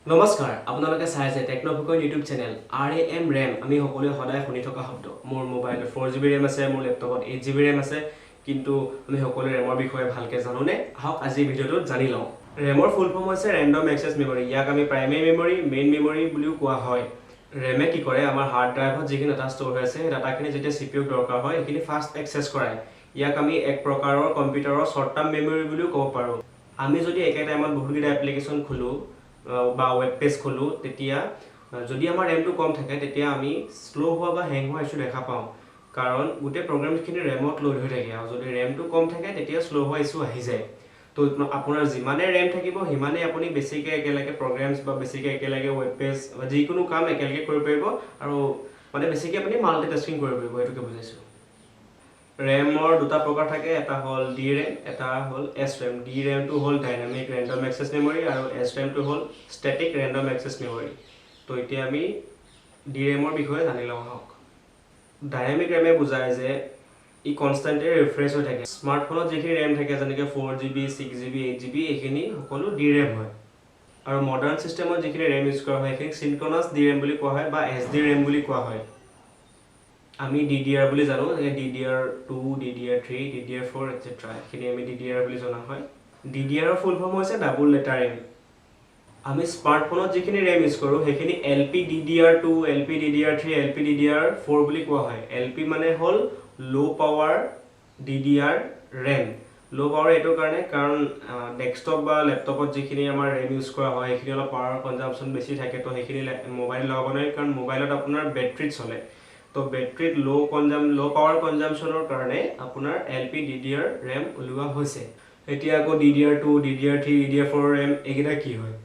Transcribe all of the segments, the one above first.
নমস্কাৰ আপোনালোকে চাই আছে টেকন'ফিকৰ ইউটিউব চেনেল RAM RAM আমি সকলোৱে সদায় শুনি থকা শব্দ মোৰ মোবাইলত 4GB RAM আছে মোৰ লেপটপত 8GB RAM আছে কিন্তু আমি সকলোৱে ৰেমৰ বিষয়ে ভালকৈ জানোনে আহক আজি ভিডিঅ'টোত জানি লওঁ ৰেমৰ ফুল ফৰ্ম হৈছে ৰেণ্ডম এক্সেছ মেমৰি ইয়াক আমি প্ৰাইমেৰী মেমৰি মেইন মেমৰি বুলিও কোৱা হয় ৰেমে কি কৰে আমাৰ হাৰ্ড ড্ৰাইভত যিখিনি ডাটা ষ্ট'ৰ হৈ আছে সেই ডাটাখিনি যেতিয়া CPU দৰকাৰ হয় সেইখিনি ফাষ্ট এক্সেছ কৰায় ইয়াক আমি এক প্ৰকাৰৰ কম্পিউটাৰৰ শ্বৰ্ট টাৰ্ম মেমৰি বুলিও ক'ব পাৰোঁ আমি যদি একে টাইমত বহুতকেইটা এপ্লিকেশ্যন খোলোঁ বা ৱেব পেজ খোলোঁ তেতিয়া যদি আমাৰ ৰেমটো কম থাকে তেতিয়া আমি স্লো হোৱা বা হেং হোৱা ইছ্যু দেখা পাওঁ কাৰণ গোটেই প্ৰগ্ৰামখিনি ৰেমত লোড হৈ থাকে আৰু যদি ৰেমটো কম থাকে তেতিয়া স্লো হোৱা ইছ্যু আহি যায় তো আপোনাৰ যিমানে ৰেম থাকিব সিমানে আপুনি বেছিকৈ একেলগে প্ৰগ্ৰামছ বা বেছিকৈ একেলগে ৱেব পেজ বা যিকোনো কাম একেলগে কৰিব পাৰিব আৰু মানে বেছিকৈ আপুনি মাল্টিটাস্কিং কৰিব পাৰিব এইটোকে বুজাইছোঁ ৰেমৰ দুটা প্ৰকাৰ থাকে এটা হ'ল DRAM এটা হ'ল SRAM DRAMটো হ'ল ডাইনামিক ৰেণ্ডম এক্সেছ মেমৰি আৰু SRAMটো হ'ল ষ্টেটিক ৰেণ্ডম এক্সেছ মেমৰি তো এতিয়া আমি DRAMৰ বিষয়ে জানি লওঁ আহক ডাইনামিক ৰেমে বুজায় যে ই কনষ্টেণ্টলি ৰিফ্ৰেছ হৈ থাকে স্মাৰ্টফোনত যিখিনি ৰেম থাকে যেনেকৈ 4GB 6GB 8GB এইখিনি সকলো DRAM হয় আৰু মডাৰ্ণ ছিষ্টেমত যিখিনি ৰেম ইউজ কৰা হয় সেইখিনি চিনক্ৰনাছ DRAM বুলি কোৱা হয় বা SD RAM বুলি কোৱা হয় আমি DDR বুলি জানো DDR2 DDR3 DDR4 etc এইখিনি আমি DDR বুলি জনা হয় DDR ৰ ফুল ফৰ্ম হৈছে ডাবল ডেটা ৰেম আমি স্মাৰ্টফোনত যিখিনি ৰেম ইউজ কৰোঁ সেইখিনি LPDDR2 LPDDR3 LPDDR4 বুলি কোৱা হয় LP মানে হ'ল ল' পাৱাৰ DDR ৰেম ল' পাৱাৰ এইটো কাৰণে কাৰণ ডেস্কটপ বা লেপটপত যিখিনি আমাৰ ৰেম ইউজ কৰা হয় সেইখিনি অলপ পাৱাৰ কনজাম্পশ্যন বেছি থাকে তো সেইখিনি মোবাইল লগাব নোৱাৰি কাৰণ মোবাইলত আপোনাৰ বেটাৰীত চলে তো বেটাৰীত ল' পাৱাৰ কনজাম্পশ্যনৰ কাৰণে আপোনাৰ LPDDR ৰেম উলিওৱা হৈছে এতিয়া আকৌ DDR2 DDR3 DDR4 ৰেম এইকেইটা কি হয়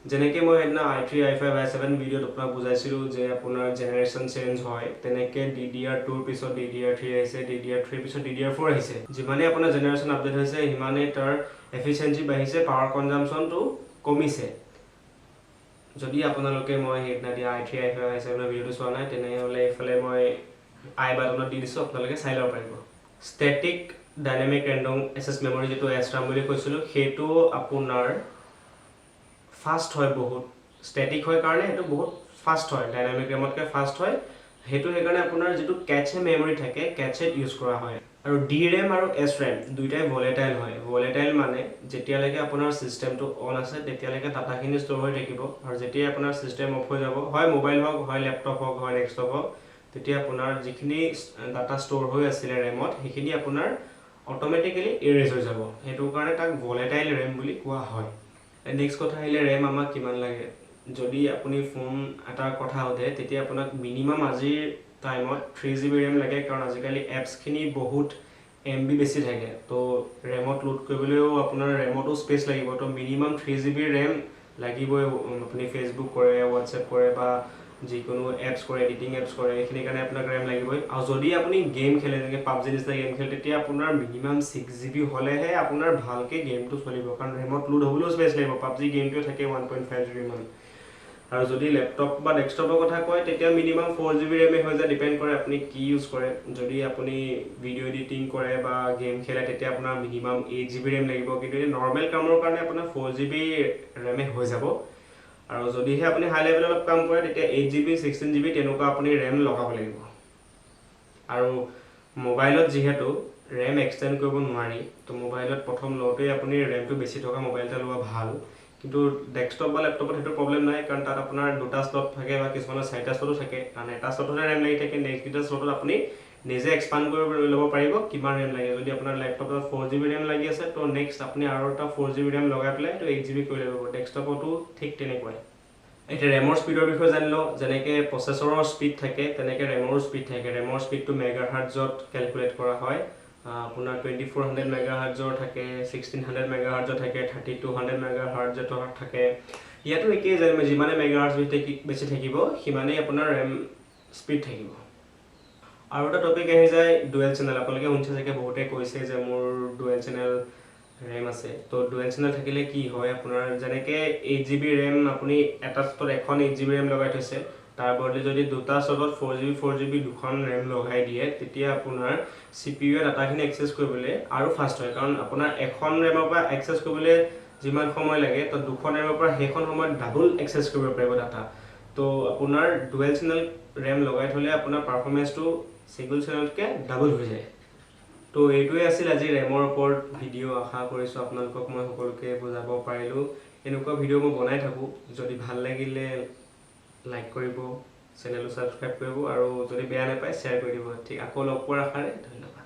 যেনেকৈ মই সেইদিনা i3 i5 i7 ভিডিঅ'ত আপোনাক বুজাইছিলোঁ যে আপোনাৰ জেনেৰেশ্যন চেঞ্জ হয় তেনেকৈ DDR2ৰ পিছত DDR3 আহিছে DDR3ৰ পিছত DDR4 আহিছে যিমানে আপোনাৰ জেনেৰেশ্যন আপডেট হৈছে সিমানে তাৰ এফিচিয়েঞ্চি বাঢ়িছে পাৱাৰ কনজাম্পশ্যনটো কমিছে যদি আপোনালোকে মই সেইদিনা দিয়া i3 i5 i7 ভিডিঅ'টো চোৱা নাই তেনেহ'লে এইফালে মই আই বাটনত দি দিছোঁ আপোনালোকে চাই ল'ব পাৰিব static dynamic random access memory যিটো SRAM বুলি কৈছিলোঁ সেইটো আপোনাৰ ফাষ্ট হয় বহুত ষ্টেটিক হয় কাৰণে সেইটো বহুত ফাষ্ট হয় ডাইনামিক ৰেমতকৈ ফাষ্ট হয় সেইটো সেইকাৰণে আপোনাৰ যিটো কেচে মেমৰি থাকে কেচেত ইউজ কৰা হয় আৰু DRAM আৰু SRAM দুইটাই ভলেটাইল হয় ভলেটাইল মানে যেতিয়ালৈকে আপোনাৰ ছিষ্টেমটো অন আছে তেতিয়ালৈকে ডাটাখিনি ষ্ট'ৰ হৈ থাকিব আৰু যেতিয়া আপোনাৰ ছিষ্টেম অফ হৈ যাব হয় মোবাইল হওক হয় লেপটপ হওক হয় ডেস্কটপ হওক তেতিয়া আপোনাৰ যিখিনি ডাটা ষ্ট'ৰ হৈ আছিলে ৰেমত সেইখিনি আপোনাৰ অট'মেটিকেলি ইৰেজ হৈ যাব সেইটো কাৰণে তাক ভলেটাইল ৰেম বুলি কোৱা হয় নেক্সট কথা আহিলে ৰেম আমাক কিমান লাগে যদি আপুনি ফোন এটাৰ কথা সোধে তেতিয়া আপোনাক মিনিমাম আজিৰ টাইমত 3GB ৰেম লাগে কাৰণ আজিকালি এপছখিনি বহুত MB বেছি থাকে তো ৰেমত লোড কৰিবলৈও আপোনাৰ ৰেমতো স্পেচ লাগিব তো মিনিমাম 3GB ৰেম লাগিবই আপুনি ফেচবুক কৰে হোৱাটছএপ কৰে বা যিকোনো এপছ কৰে এডিটিং এপছ কৰে এইখিনিৰ কাৰণে আপোনাক ৰেম লাগিবই আৰু যদি আপুনি গেম খেলে যেনেকৈ পাবজি নিচিনা গেম খেলে তেতিয়া আপোনাৰ মিনিমাম 6GB হ'লেহে আপোনাৰ ভালকৈ গেমটো চলিব কাৰণ ৰেমত লোড হ'বলৈও স্পেচ লাগিব পাবজি গেমটোৱে থাকে 1.5GB মান আৰু যদি লেপটপ বা ডেস্কটপৰ কথা কয় তেতিয়া মিনিমাম 4GB ৰেমে হৈ যায় ডিপেণ্ড কৰে আপুনি কি ইউজ কৰে যদি আপুনি ভিডিঅ' এডিটিং কৰে বা গেম খেলে তেতিয়া আপোনাৰ মিনিমাম 8GB ৰেম লাগিব কিন্তু এই নৰ্মেল কামৰ কাৰণে আপোনাৰ 4GB ৰেমে হৈ যাব আৰু যদিহে আপুনি হাই লেভেলত অলপ কাম কৰে তেতিয়া 8GB 16GB তেনেকুৱা আপুনি ৰেম লগাব লাগিব আৰু মোবাইলত যিহেতু ৰেম এক্সটেণ্ড কৰিব নোৱাৰি তো মোবাইলত প্ৰথম লওঁতেই আপুনি ৰেমটো বেছি থকা মোবাইল এটা লোৱা ভাল কিন্তু ডেস্কটপ বা লেপটপত সেইটো প্ৰব্লেম নাই কাৰণ তাত আপোনাৰ দুটা স্লট থাকে বা কিছুমানৰ চাৰিটা স্লটো থাকে কাৰণ এটা স্লটতে ৰেম লাগি থাকে নেক্সটকেইটা স্লটত আপুনি নিজে এক্সপাণ্ড কৰি ল'ব পাৰিব কিমান ৰেম লাগে যদি আপোনাৰ লেপটপত 4GB ৰেম লাগি আছে তো নেক্সট আপুনি আৰু এটা 4GB ৰেম লগাই পেলাই তো 8GB কৰি ল'ব ডেস্কটপতো ঠিক তেনেকুৱাই এতিয়া ৰেমৰ স্পীডৰ বিষয়ে জানি লওঁ যেনেকৈ প্ৰচেছৰৰ স্পীড থাকে তেনেকৈ ৰেমৰো স্পীড থাকে ৰেমৰ স্পীডটো মেগাহাৰ্টজত কেলকুলেট কৰা হয় আপোনাৰ 2400 মেগাহাৰ্টজৰ থাকে 1600 মেগাহাৰ্টজৰ থাকে 3200 মেগাহাৰ্টজৰ থাকে ইয়াতো একেই জানিব যিমানে মেগাহাৰ্টজ বেছি থাকিব সিমানেই আপোনাৰ ৰেম স্পীড থাকিব আৰু এটা টপিক আহি যায় ডুৱেল চেনেল আপোনালোকে শুনিছে চাগে বহুতে কৈছে যে মোৰ ডুৱেল চেনেল ৰেম আছে তো ডুৱেল চেনেল থাকিলে কি হয় আপোনাৰ যেনেকৈ 8GB ৰেম আপুনি এটা স্লটত এখন 8GB ৰেম লগাই থৈছে তাৰ বদলি যদি দুটা স্লটত 4GB দুখন ৰেম লগাই দিয়ে তেতিয়া আপোনাৰ CPU ডাটাখিনি এক্সেছ কৰিবলৈ আৰু ফাষ্ট হয় কাৰণ আপোনাৰ এখন ৰেমৰ পৰা এক্সেছ কৰিবলৈ যিমান সময় লাগে তো 200 ৰেমৰ পৰা সেইখন সময়ত ডাবল এক্সেছ কৰিব পাৰিব ডাটা তো আপোনাৰ ডুৱেল চেনেল ৰেম লগাই থ'লে আপোনাৰ পাৰফৰ্মেন্সটো সিঙ্গল চেনেলতকৈ ডাবল হৈ যায় তো এইটোৱে আছিল আজি ৰেমৰ ওপৰত ভিডিঅ' আশা কৰিছোঁ আপোনালোকক মই সকলোকে বুজাব পাৰিলোঁ এনেকুৱা ভিডিঅ' মই বনাই থাকোঁ যদি ভাল লাগিলে লাইক কৰিব চেনেলটো ছাবস্ক্ৰাইব কৰিব আৰু যদি বেয়া নাপায় শ্বেয়াৰ কৰি দিব ঠিক আকৌ লগ পোৱাৰ আশাৰে ধন্যবাদ